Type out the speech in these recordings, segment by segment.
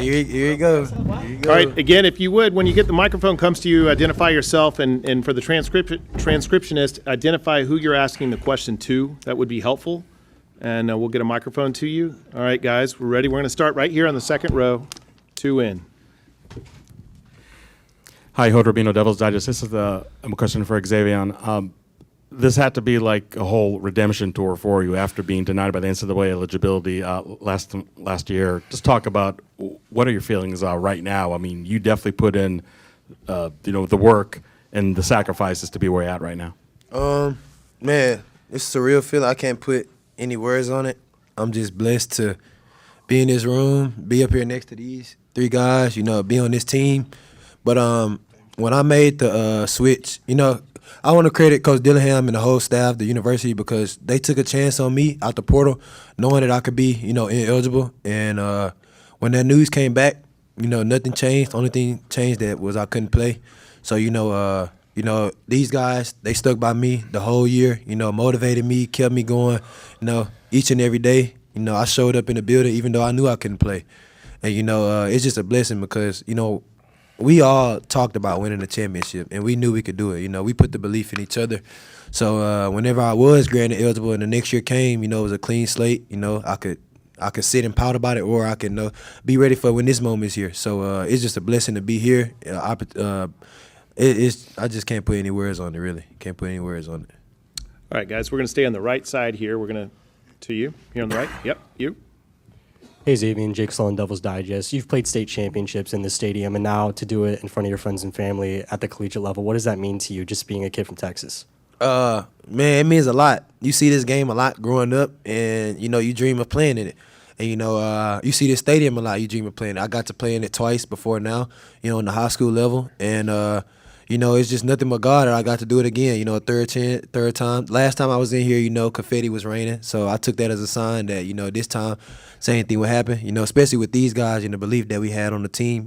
Here you go. All right, again, if you would, when you get the microphone comes to you, identify yourself, and for the transcriptionist, identify who you're asking the question to. That would be helpful, and we'll get a microphone to you. All right, guys, we're ready. We're going to start right here on the second row, 2 in. Hi, Hood Rubino, Devil's Digest. This is a question for Xavier. This had to be like a whole redemption tour for you after being denied by the NCAA eligibility last year. Just talk about what are your feelings right now. I mean, you definitely put in, the work and the sacrifices to be where you're at right now. Man, it's a surreal feeling. I can't put any words on it. I'm just blessed to be in this room, be up here next to these 3 guys, be on this team. But when I made the switch, I want to credit Coach Dillingham and the whole staff, the university, because they took a chance on me out the portal, knowing that I could be, ineligible. And when that news came back, nothing changed. The only thing changed that was I couldn't play. So, these guys, they stuck by me the whole year, motivated me, kept me going, each and every day. I showed up in the building even though I knew I couldn't play. And, it's just a blessing because, we all talked about winning a championship, and we knew we could do it. We put the belief in each other. So whenever I was granted eligible and the next year came, it was a clean slate. I could sit and pout about it, or I could be ready for when this moment's here. So it's just a blessing to be here. I just can't put any words on it, really. Can't put any words on it. All right, guys, we're going to stay on the right side here. We're going to you. Here on the right. Yep, you. Hey, Xavier, Jake Sloan, Devil's Digest. You've played state championships in this stadium, and now to do it in front of your friends and family at the collegiate level, what does that mean to you, just being a kid from Texas? Man, it means a lot. You see this game a lot growing up, and, you dream of playing in it. And, you see this stadium a lot, you dream of playing it. I got to play in it twice before now, in the high school level. And, it's just nothing but God that I got to do it again, a third time. Last time I was in here, confetti was raining. So I took that as a sign that, this time same thing would happen, especially with these guys and the belief that we had on the team.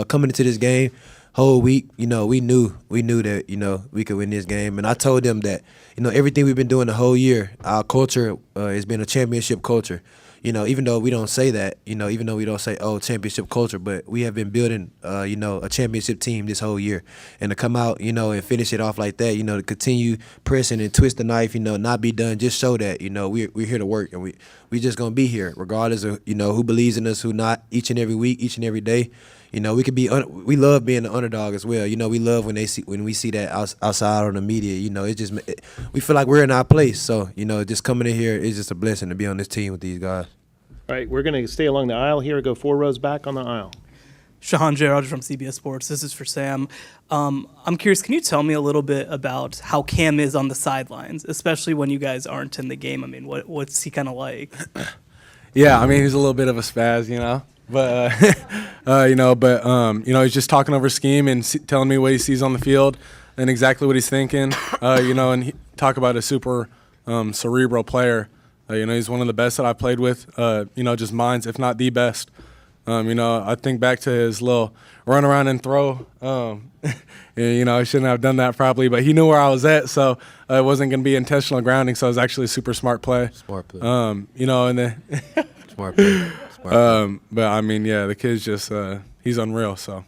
Coming into this game whole week, we knew that, we could win this game. And I told them that, everything we've been doing the whole year, our culture has been a championship culture. Even though we don't say that, even though we don't say, championship culture, but we have been building, a championship team this whole year. And to come out, and finish it off like that, to continue pressing and twist the knife, not be done, just show that, we're here to work. And we just going to be here regardless of, who believes in us, who not, each and every week, each and every day. We could be. We love being the underdog as well. We love when we see that outside on the media. We feel like we're in our place. So just coming in here is just a blessing to be on this team with these guys. All right, we're going to stay along the aisle here. Go 4 rows back on the aisle. Shahan Gerard from CBS Sports. This is for Sam. I'm curious, can you tell me a little bit about how Cam is on the sidelines, especially when you guys aren't in the game? I mean, what's he kind of like? Yeah, he's a little bit of a spaz, But, he's just talking over scheme and telling me what he sees on the field and exactly what he's thinking, and talk about a super cerebral player. He's one of the best that I've played with, just minds, if not the best. I think back to his little run around and throw. I shouldn't have done that probably, but he knew where I was at, so it wasn't going to be intentional grounding, so it was actually a super smart play. Smart play. And then Smart play. but the kid's just he's unreal. So, all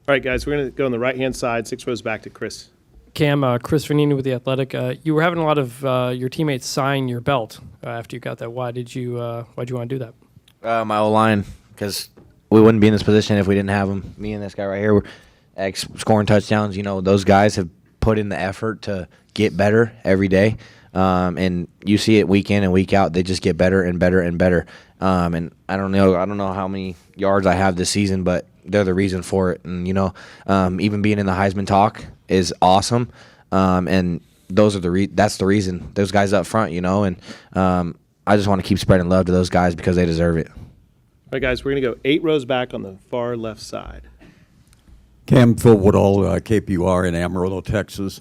right, guys, we're going to go on the right-hand side, 6 rows back to Chris. Cam, Chris Vannini with The Athletic. You were having a lot of your teammates sign your belt after you got that. Why'd you want to do that? My O-line, because we wouldn't be in this position if we didn't have them. Me and this guy right here were scoring touchdowns. Those guys have put in the effort to get better every day. And you see it week in and week out. They just get better and better and better. And I don't know how many yards I have this season, but they're the reason for it. And even being in the Heisman talk is awesome. And those are that's the reason. Those guys up front, and I just want to keep spreading love to those guys because they deserve it. All right, guys, we're going to go 8 rows back on the far left side. Cam, Phil Woodall, KPUR in Amarillo, Texas.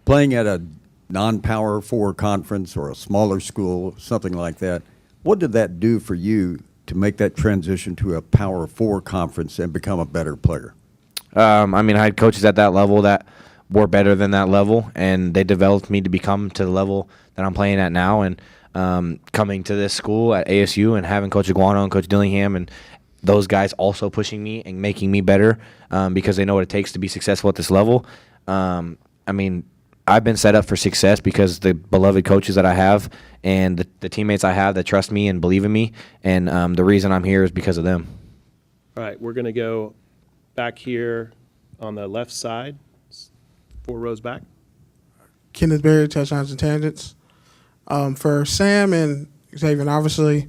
Playing at a non-Power 4 conference or a smaller school, something like that, what did that do for you to make that transition to a Power 4 conference and become a better player? I had coaches at that level that were better than that level, and they developed me to become to the level that I'm playing at now. And coming to this school at ASU and having Coach Iguano and Coach Dillingham and those guys also pushing me and making me better because they know what it takes to be successful at this level. I mean, I've been set up for success because the beloved coaches that I have and the teammates I have that trust me and believe in me, and the reason I'm here is because of them. All right, we're going to go back here on the left side, 4 rows back. Kenneth Berry, touchdowns and tangents. For Sam and Xavier, obviously,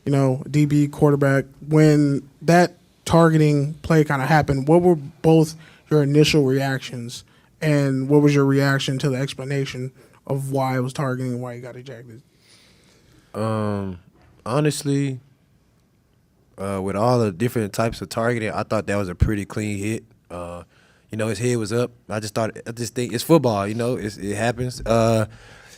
you know, DB, quarterback, when that targeting play kind of happened, what were both your initial reactions, and what was your reaction to the explanation of why it was targeting and why you got ejected? Honestly, with all the different types of targeting, I thought that was a pretty clean hit. You know, his head was up. I just think it's football. You know, it happens.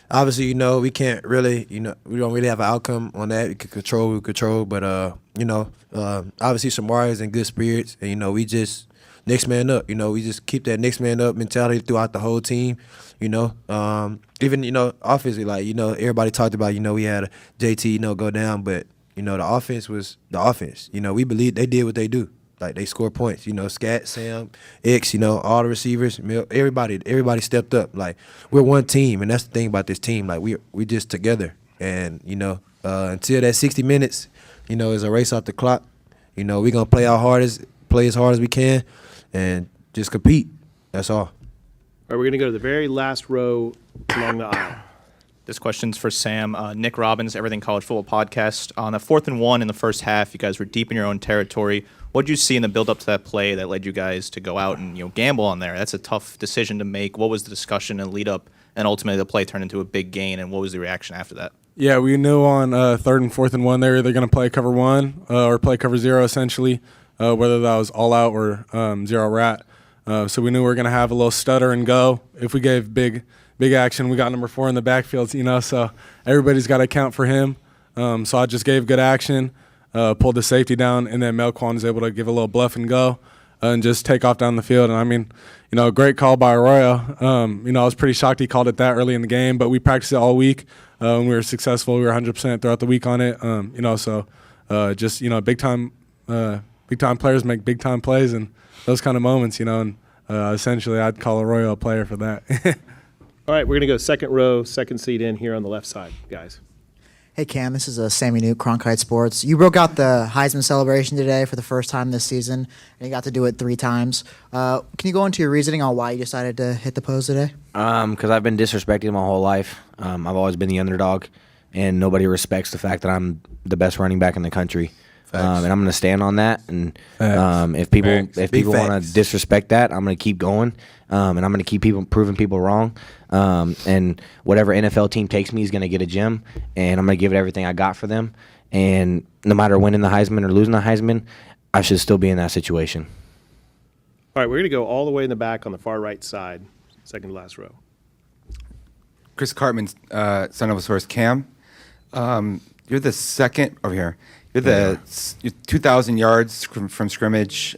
Obviously, you know, we can't really, you know, we don't really have an outcome on that. We can control, but you know, obviously Shamari is in good spirits, and you know, we just next man up. You know, we just keep that next man up mentality throughout the whole team. You know, even, you know, offensively, like, you know, everybody talked about, you know, we had a JT, you know, go down, but you know, the offense was the offense. You know, we believe they did what they do. Like, they score points. You know, Scat, Sam, X, you know, all the receivers, everybody stepped up. Like, we're one team, and that's the thing about this team. Like, we just together. And, you know, until that 60 minutes, you know, is a race off the clock. You know, we're going to play as hard as we can and just compete. That's all. All right, we're going to go to the very last row along the aisle. This question's for Sam. Nick Robbins, Everything College Football Podcast. On the 4th and 1 in the first half, you guys were deep in your own territory. What did you see in the build-up to that play that led you guys to go out and, you know, gamble on there? That's a tough decision to make. What was the discussion and lead-up, and ultimately the play turned into a big gain, and what was the reaction after that? Yeah, we knew on 3rd and 4th and 1 they were either going to play cover 1 or play cover 0, essentially, whether that was all out or zero rat. So we knew we were going to have a little stutter and go. If we gave big action, we got number 4 in the backfield, you know, so everybody's got to account for him. So I just gave good action, pulled the safety down, and then Melquan was able to give a little bluff and go and just take off down the field. And, I mean, you know, great call by Arroyo. You know, I was pretty shocked he called it that early in the game, but we practiced it all week. And we were successful. We were 100% throughout the week on it. You know, so just, you know, big-time players make big-time plays and those kind of moments, you know, and essentially I'd call Arroyo a player for that. All right, we're going to go second row, second seat in here on the left side, guys. Hey, Cam, this is Sammy Newt, Cronkite Sports. You broke out the Heisman celebration today for the first time this season, and you got to do it 3 times. Can you go into your reasoning on why you decided to hit the pose today? Because I've been disrespected my whole life. I've always been the underdog, and nobody respects the fact that I'm the best running back in the country. And I'm going to stand on that. And if people want to disrespect that, I'm going to keep going. And I'm going to keep proving people wrong. And whatever NFL team takes me is going to get a gem. And I'm going to give it everything I got for them. And no matter winning the Heisman or losing the Heisman, I should still be in that situation. All right, we're going to go all the way in the back on the far right side, second to last row. Chris Cartman, son of a source. Cam, you're the second over here. You're 2,000 yards from scrimmage.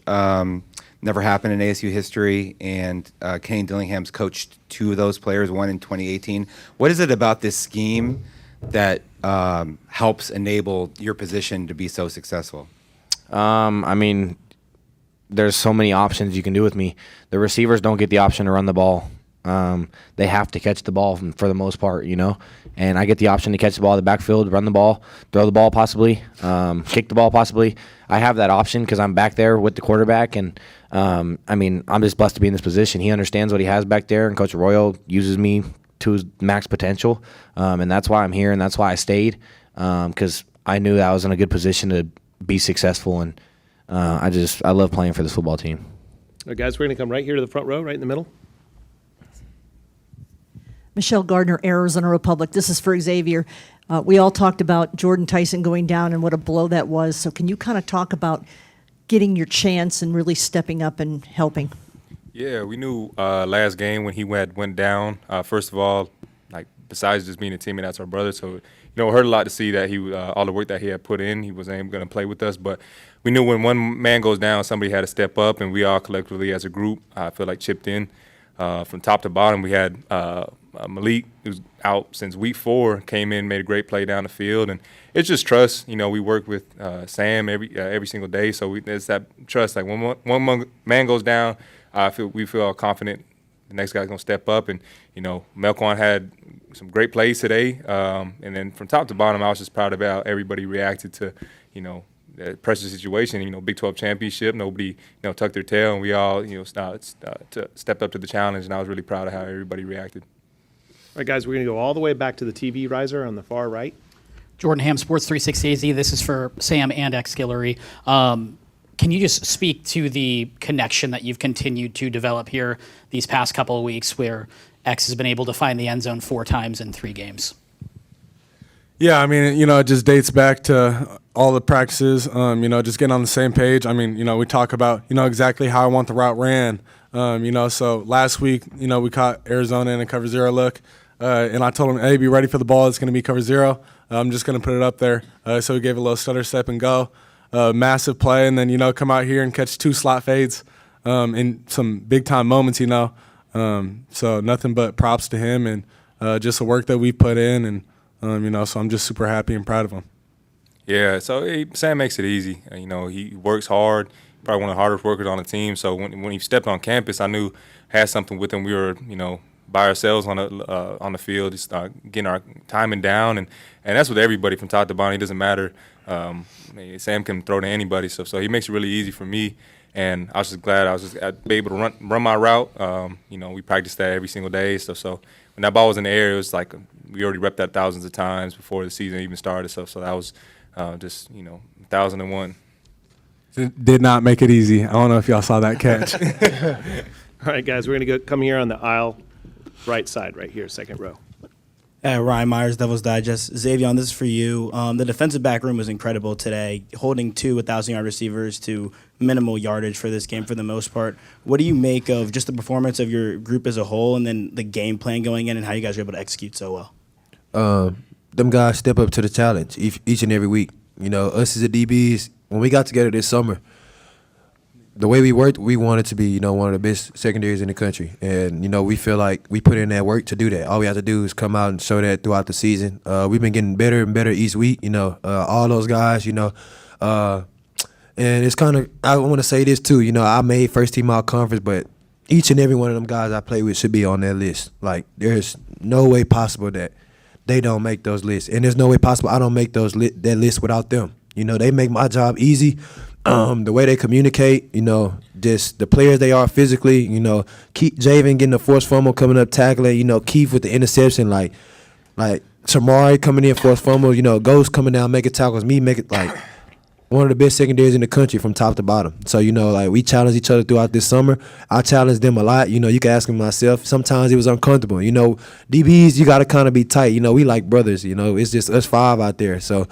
Never happened in ASU history, and Kane Dillingham's coached 2 of those players, one in 2018. What is it about this scheme that helps enable your position to be so successful? I mean, there's so many options you can do with me. The receivers don't get the option to run the ball. They have to catch the ball for the most part, you know. And I get the option to catch the ball in the backfield, run the ball, throw the ball possibly, kick the ball possibly. I have that option because I'm back there with the quarterback. And, I mean, I'm just blessed to be in this position. He understands what he has back there, and Coach Arroyo uses me to his max potential. And that's why I'm here, and that's why I stayed, because I knew that I was in a good position to be successful. And I love playing for this football team. All right, guys, we're going to come right here to the front row, right in the middle. Michelle Gardner, Arizona Republic. This is for Xavier. We all talked about Jordan Tyson going down and what a blow that was. So can you kind of talk about getting your chance and really stepping up and helping? Yeah, we knew last game when he went down. First of all, like, besides just being a teammate, that's our brother. So, you know, it hurt a lot to see that he all the work that he had put in, he wasn't going to play with us. But we knew when one man goes down, somebody had to step up, and we all collectively as a group, I feel like, chipped in. From top to bottom, we had Malik, who's out since week 4, came in, made a great play down the field, and it's just trust. We work with Sam every single day, so it's that trust. Like when one man goes down, we feel confident the next guy's gonna step up, and Melquan had some great plays today, and then from top to bottom, I was just proud of how everybody reacted to that pressure situation. Big 12 championship, nobody tucked their tail, and we all stepped up to the challenge, and I was really proud of how everybody reacted. All right, guys, we're going to go all the way back to the TV riser on the far right. Jordan Ham, Sports 360 AZ. This is for Sam and X-Guillory. Can you just speak to the connection that you've continued to develop here these past couple of weeks where X has been able to find the end zone 4 times in 3 games? Yeah, I mean, it just dates back to all the practices, just getting on the same page. I mean, we talk about, exactly how I want the route ran. So last week, we caught Arizona in a cover 0 look, and I told him, hey, be ready for the ball. It's going to be cover 0. I'm just going to put it up there. So we gave a little stutter step and go. Massive play, and then, come out here and catch 2 slot fades in some big-time moments, So nothing but props to him and just the work that we put in, and, so I'm just super happy and proud of him. Yeah, so Sam makes it easy. He works hard, probably one of the hardest workers on the team. So when he stepped on campus, I knew had something with him. We were, by ourselves on the field, just getting our timing down, and that's with everybody from top to bottom. It doesn't matter. Sam can throw to anybody, so he makes it really easy for me. And I was just glad I'd be able to run my route. We practiced that every single day. So when that ball was in the air, it was like we already repped that thousands of times before the season even started. So that was just 1,001. Did not make it easy. I don't know if y'all saw that catch. All right, guys, we're going to come here on the aisle right side, right here, second row. Ryan Myers, Devil's Digest. Xavier, this is for you. The defensive back room was incredible today, holding 2 1,000-yard receivers to minimal yardage for this game for the most part. What do you make of just the performance of your group as a whole, and then the game plan going in and how you guys are able to execute so well? Them guys step up to the challenge each and every week. Us as the DBs, when we got together this summer, the way we worked, we wanted to be, one of the best secondaries in the country. And, we feel like we put in that work to do that. All we have to do is come out and show that throughout the season. We've been getting better and better each week, all those guys, and it's kind of, I want to say this too, I made first team all conference, but each and every one of them guys I play with should be on that list. Like, there's no way possible that they don't make those lists. And there's no way possible I don't make that list without them. They make my job easy. The way they communicate, just the players they are physically, Javen getting the forced fumble, coming up tackling, Keith with the interception, like Shamari coming in forced fumble, Ghost coming down making tackles, me making like one of the best secondaries in the country from top to bottom. So, we challenge each other throughout this summer. I challenge them a lot. You can ask them myself. Sometimes it was uncomfortable. DBs, you got to kind of be tight. We like brothers. It's just us 5 out there. So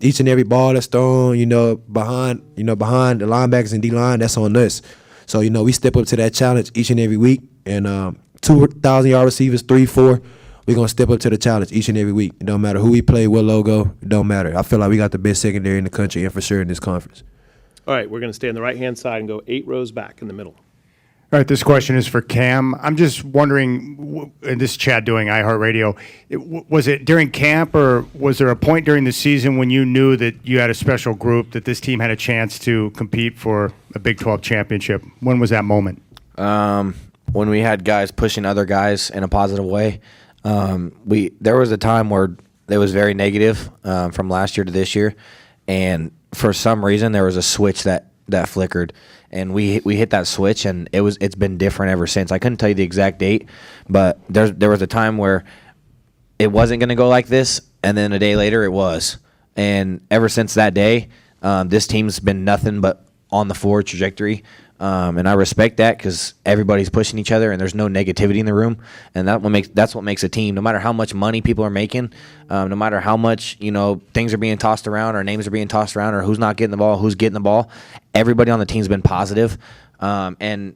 each and every ball that's thrown, behind the linebackers and D-line, that's on us. So, we step up to that challenge each and every week. And 2,000-yard receivers, 3, 4, we're going to step up to the challenge each and every week. It don't matter who we play, what logo, it don't matter. I feel like we got the best secondary in the country and for sure in this conference. All right, we're going to stay on the right-hand side and go 8 rows back in the middle. All right, this question is for Cam. I'm just wondering, and this is Chad doing iHeartRadio, was it during camp or was there a point during the season when you knew that you had a special group, that this team had a chance to compete for a Big 12 championship? When was that moment? When we had guys pushing other guys in a positive way. There was a time where it was very negative from last year to this year, and for some reason there was a switch that flickered, and we hit that switch, and it's been different ever since. I couldn't tell you the exact date, but there was a time where it wasn't going to go like this, and then a day later it was, and ever since that day, this team's been nothing but on the forward trajectory. And I respect that because everybody's pushing each other and there's no negativity in the room, and that's what makes a team. No matter how much money people are making, no matter how much things are being tossed around or names are being tossed around or who's not getting the ball, who's getting the ball, everybody on the team's been positive, and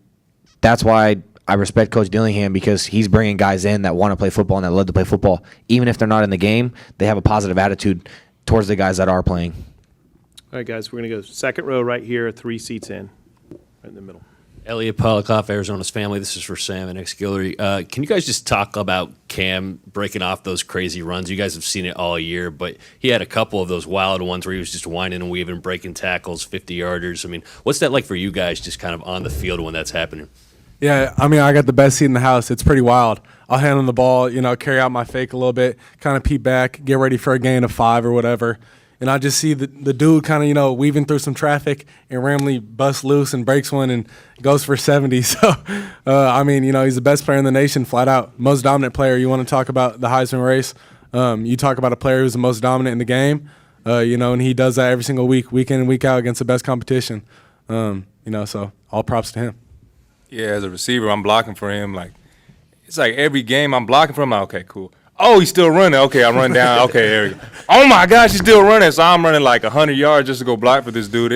that's why I respect Coach Dillingham, because he's bringing guys in that want to play football and that love to play football. Even if they're not in the game, they have a positive attitude towards the guys that are playing. All right, guys, we're going to go second row right here, 3 seats in. Right in the middle. Elliot Polikoff, Arizona's family. This is for Sam and Xgillery. Can you guys just talk about Cam breaking off those crazy runs? You guys have seen it all year, but he had a couple of those wild ones where he was just winding and weaving, breaking tackles, 50-yarders. I mean, what's that like for you guys just kind of on the field when that's happening? Yeah, I mean, I got the best seat in the house. It's pretty wild. I'll hand him the ball, carry out my fake a little bit, kind of peep back, get ready for a gain of 5 or whatever. And I just see the dude kind of, weaving through some traffic and randomly busts loose and breaks one and goes for 70. So, I mean, he's the best player in the nation, flat out. Most dominant player. You want to talk about the Heisman race. You talk about a player who's the most dominant in the game, and he does that every single week in and week out against the best competition. So all props to him. Yeah, as a receiver, I'm blocking for him. It's like every game I'm blocking for him. I'm like, okay, cool. Oh, he's still running. Okay, I run down. Okay, there we go. Oh, my gosh, he's still running. So I'm running 100 yards just to go block for this dude.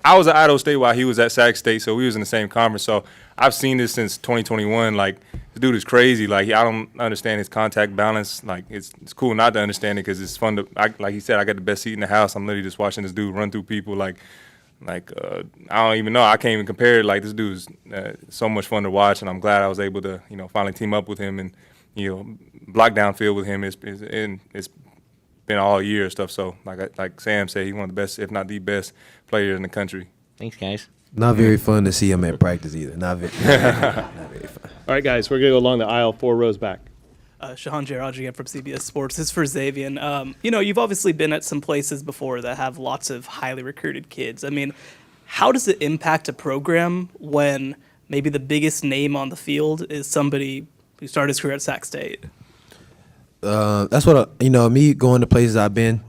I was at Idaho State while he was at Sac State, so we was in the same conference. So I've seen this since 2021. This dude is crazy. I don't understand his contact balance. It's cool not to understand it because it's fun to, like he said, I got the best seat in the house. I'm literally just watching this dude run through people. I don't even know. I can't even compare it. This dude's so much fun to watch, and I'm glad I was able to, finally team up with him and, block downfield with him. It's been all year and stuff. So, like Sam said, he's one of the best, if not the best, player in the country. Thanks, guys. Not very fun to see him at practice either. Not very fun. All right, guys, we're going to go along the aisle 4 rows back. Shahan Jaraj again from CBS Sports. This is for Xavier. You've obviously been at some places before that have lots of highly recruited kids. I mean, how does it impact a program when maybe the biggest name on the field is somebody who started his career at Sac State? That's what, me going to places I've been,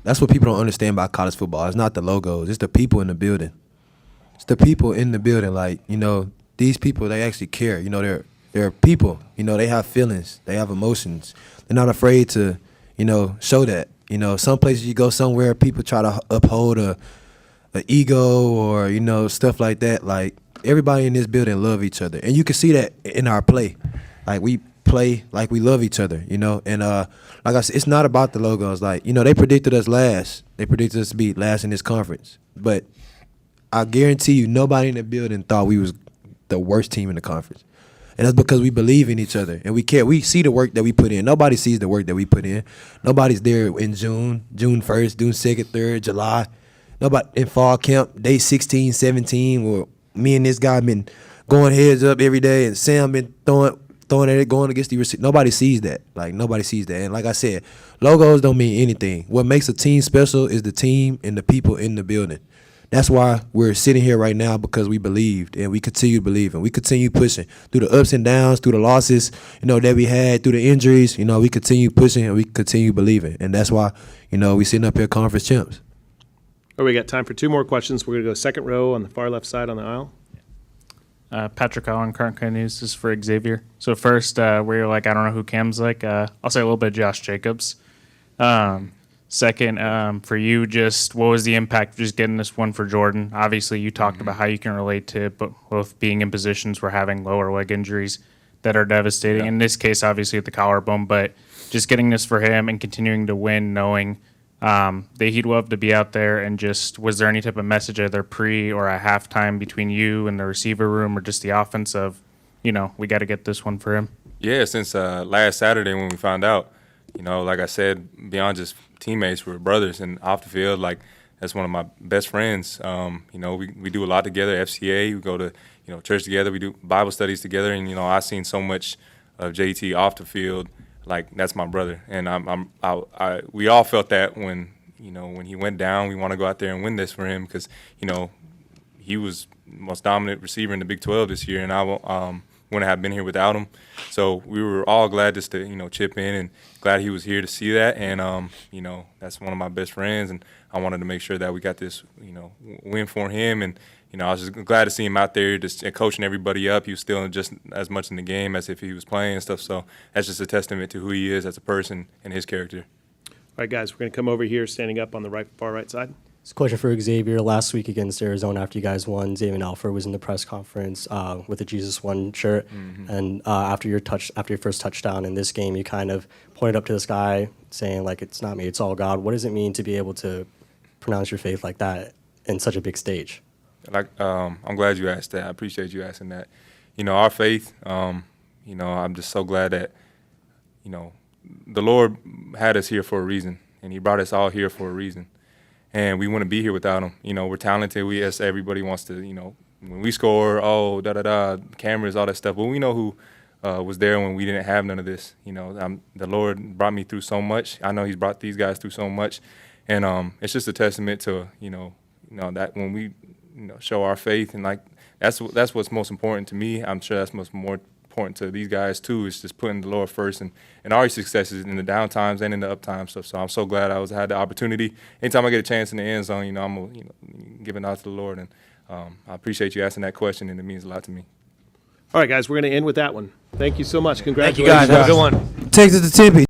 that's what people don't understand about college football. It's not the logos. It's the people in the building. It's the people in the building. These people, they actually care. They're people. They have feelings. They have emotions. They're not afraid to, show that. Some places you go somewhere, people try to uphold a ego or, stuff like that. Everybody in this building love each other. And you can see that in our play. We play like we love each other, and like I said, it's not about the logos. They predicted us last. They predicted us to be last in this conference. But I guarantee you, nobody in the building thought we was the worst team in the conference. And that's because we believe in each other and we care. We see the work that we put in. Nobody sees the work that we put in. Nobody's there in June 1st, June 2nd, 3rd, July. Nobody in fall camp, day 16, 17, where me and this guy been going heads up every day and Sam been throwing at it, going against the receiver. Nobody sees that. Nobody sees that. And like I said, logos don't mean anything. What makes a team special is the team and the people in the building. That's why we're sitting here right now, because we believed and we continue believing. We continue pushing through the ups and downs, through the losses, that we had, through the injuries. We continue pushing and we continue believing. And that's why, we sitting up here conference champs. All right, we got time for 2 more questions. We're going to go second row on the far left side on the aisle. Patrick Allen, Current News. This is for Xavier. So first, where you're I don't know who Cam's I'll say a little bit of Josh Jacobs. Second, for you, just what was the impact of just getting this one for Jordan? Obviously, you talked about how you can relate to both being in positions where having lower leg injuries that are devastating. Yeah. In this case, obviously, at the collarbone, but just getting this for him and continuing to win, knowing that he'd love to be out there. And just, was there any type of message either pre or at halftime between you and the receiver room or just the offense of, we got to get this one for him? Yeah, since last Saturday when we found out, like I said, beyond just teammates, we're brothers, and off the field, that's one of my best friends. We do a lot together, FCA, we go to, church together, we do Bible studies together, and, I've seen so much of JT off the field. That's my brother, and we all felt that when he went down. We want to go out there and win this for him because he was the most dominant receiver in the Big 12 this year, and I wouldn't have been here without him. So we were all glad just to chip in, and glad he was here to see that. And that's one of my best friends, and I wanted to make sure that we got this win for him. And I was just glad to see him out there just coaching everybody up. He was still just as much in the game as if he was playing and stuff. So that's just a testament to who he is as a person and his character. All right, guys, we're going to come over here, standing up on the far right side. It's a question for Xavier. Last week against Arizona, after you guys won, Xavier Alford was in the press conference with a Jesus One shirt. Mm-hmm. And after your first touchdown in this game, you kind of pointed up to the sky saying, it's not me, it's all God. What does it mean to be able to pronounce your faith like that in such a big stage? I'm glad you asked that. I appreciate you asking that. You know, our faith. You know, I'm just so glad that, you know, the Lord had us here for a reason, and He brought us all here for a reason, and we wouldn't be here without Him. You know, we're talented. Yes, everybody wants to. You know, when we score, cameras, all that stuff. But we know who was there when we didn't have none of this. You know, the Lord brought me through so much. I know He's brought these guys through so much, and it's just a testament to you know that when we show our faith, and like that's what's most important to me. I'm sure that's most more important to these guys too. Is just putting the Lord first, and our successes in the down times and in the up times stuff. So I'm so glad I had the opportunity. Anytime I get a chance in the end zone, I'm giving out to the Lord, and I appreciate you asking that question, and it means a lot to me. All right, guys, we're going to end with that one. Thank you so much. Thank you, Congratulations. guys. Have a good one. Takes it to Tempe.